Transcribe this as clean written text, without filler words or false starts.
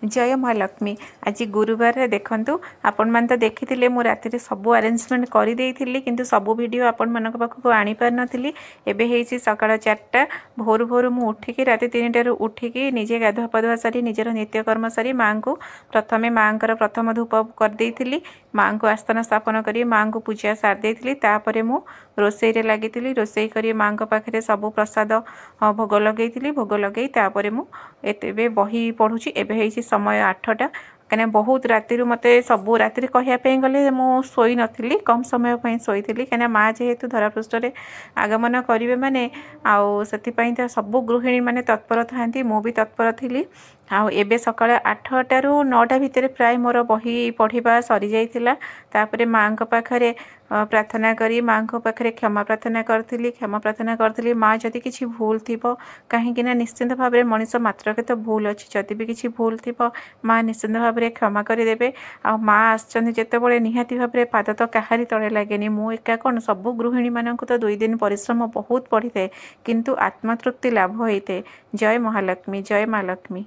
जय महालक्ष्मी। आज गुरुवार देखंतु आपण मान तो देखिथिले मु राति सबू अरेंजमेंट कर देइथिली किंतु सबू वीडियो आपण मानक पाखक आनी पार नथिली। एबे हेछि सकाळ 4टा भोर भोर मु उठिकी राति 3टार उठिकी निजे गाधुआ पाधुआ सारी निजर नित्यकर्म सारी माँ को प्रथमे माँकर प्रथम धूप कर देइथिली। माँ को आस्थान स्थापन करी माँ को पूजा सार देइथिली। तापरे मु रोसई रे लागिथिली। रोसई करी माँ को पाखरे सबू प्रसाद भोग लगेइथिली। भोग लगेई तापरे मु एतेबे बही पढुची। एबे हेछि समय 8टा कहीं बहुत राति मते सबू राति कहवाई गले मु शोई नथिली। कम समय पर शोई कहीं माँ जेहेतु धरापृष्ठ आगमन करेंगे माने आउ से सबू गृहिणी मैंने तत्पर था मु भी तत्पर थी। आबे सकाळ 8टारू 9टा भितर प्राय मोर बही पढ़ा सरी जाइथिला। तापरे माँ पाखरे प्रार्थना करी माँ पाखरे क्षमा प्रार्थना करी माँ जदि किसी भूल थी कहीं निश्चिंत भाव में मनीष मात्रक तो भूल अच्छी जदि भी किसी भूल थी माँ निश्चिंत भाव में क्षमा करदेवे। आ माँ आसते निहाती भाव में पाद तो कहारी तले लगे मु एका कौन सबू गृहिणी मानक तो 2 दिन परिश्रम बहुत पड़ी थाए किंतु आत्मतृप्ति लाभ होते। जय महालक्ष्मी जय माँ लक्ष्मी।